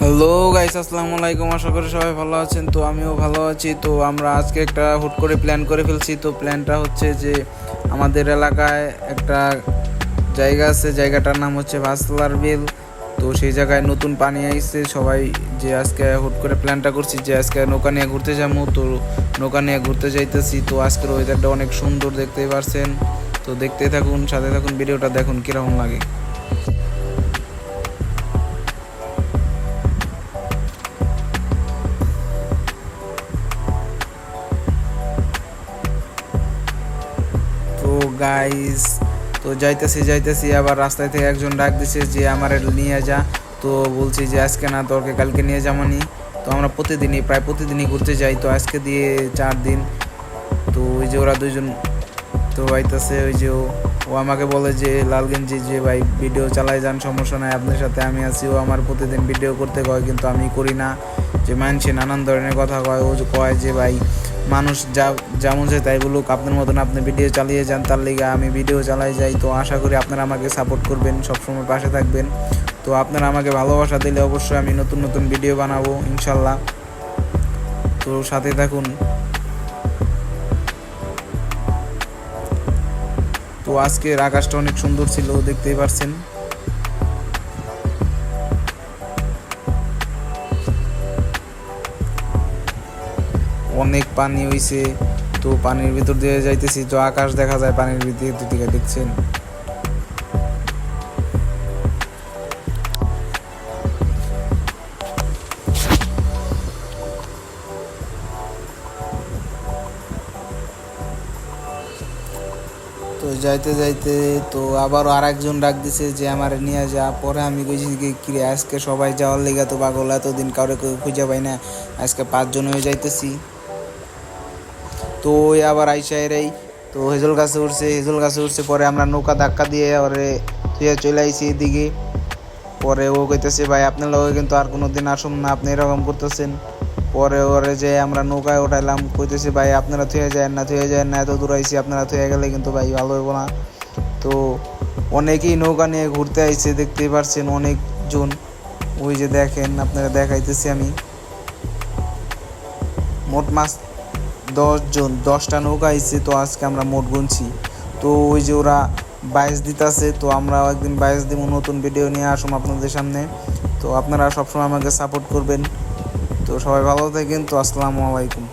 Hello guys, আসসালামু আলাইকুম। আশা করি সবাই ভালো আছেন। তো আমিও ভালো আছি। তো আমরা আজকে একটা হুট করে প্ল্যান করে ফেলছি। তো প্ল্যানটা হচ্ছে যে আমাদের এলাকায় একটা জায়গা আছে, জায়গাটার নাম হচ্ছে ভাসলার বিল। তো সেই জায়গায় নতুন পানি আইছে, সবাই যে আজকে হুট করে প্ল্যানটা করছি যে আজকে নৌকা নিয়ে ঘুরতে যাবো। তো নৌকা নিয়ে ঘুরতে যাইতেছি। তো আজকের ওয়েদারটা অনেক সুন্দর, দেখতেই পারছেন। তো দেখতে থাকুন, সাথে থাকুন, ভিডিওটা দেখুন কীরকম লাগে। তো গাইস, তো যাইতেছি আবার রাস্তায় থেকে একজন ডাক দিছে যে আমার নিয়ে যা। তো বলছি যে আজকে না, তোরকে কালকে নিয়ে যাবানি। তো আমরা প্রায় প্রতিদিনই ঘুরতে যাই। তো আজকে দিয়ে 4 দিন। তো ওই যে ওরা দুইজন তো আইতাছে, ওই যে ও আমাকে বলে যে লালগঞ্জি যে ভাই ভিডিও চালাই যান, সমস্যা নাই, আপনার সাথে আমি আছি। ও আমার প্রতিদিন ভিডিও করতে কয়, কিন্তু আমি করি না। যে মানুষে নানান ধরনের কথা কয়, ও কয় যে ভাই মানুষ যেমন চায় তাই বলুক, আপনার মতন আপনি ভিডিও চালিয়ে যান, তার লিগে আমি ভিডিও চালাই যাই। তো আশা করি আপনারা আমাকে সাপোর্ট করবেন, সবসময় পাশে থাকবেন। তো আপনারা আমাকে ভালোবাসা দিলে অবশ্যই আমি নতুন নতুন ভিডিও বানাবো ইনশাল্লাহ। তো সাথে থাকুন। তো আজকের আকাশটা অনেক সুন্দর ছিল, দেখতেই পারছেন। অনেক পানি হইছে। তো পানির ভিতর দিয়ে যাইতেছি, তো আকাশ দেখা যায় পানির ভিতর দিকে, দেখছেন। তো যাইতে যাইতে তো আবারও আর একজন ডাক দিছে যে আমার নিয়ে যা। পরে আমি কইছি কি রে, আজকে সবাই যাওয়ার লেগে তো পাগল, এতদিন কাউরে খুঁজে পাই না, আজকে 5 জন হয়ে যাইতেছি। তো ওই আবার আইসা এরাই তো হেজল গাছে উঠছে। পরে আমরা নৌকা ধাক্কা দিয়ে ওরে তুই চলে আইছি এদিকে। পরে ও কইতেছে ভাই আপনার লগে কিন্তু আর কোনো দিন আসুন না, আপনি এরকম করতেছেন। পরে ওরে যে আমরা নৌকায় উঠাইলাম, কইতেছি ভাই আপনারা থুয়ে যায় না, এত দূর আইছি, আপনারা থুয়ে গেলে কিন্তু ভাই ভালো হইব না। তো অনেকেই নৌকা নিয়ে ঘুরতে আইছে, দেখতেই পারছেন অনেকজন। ওই যে দেখেন, আপনারা দেখাইতেছি আমি, মোট 10 জন, 10টা নৌকা আইছে। তো আজকে আমরা মোট গুনছি। তো ওই যে ওরা বাইস দিতেছে, তো আমরাও একদিন বাইস দিব, নতুন ভিডিও নিয়ে আসুন আপনাদের সামনে। তো আপনারা সবসময় আমাকে সাপোর্ট করবেন। তো সবাই ভালো থাকেন। তো আসসালামু আলাইকুম।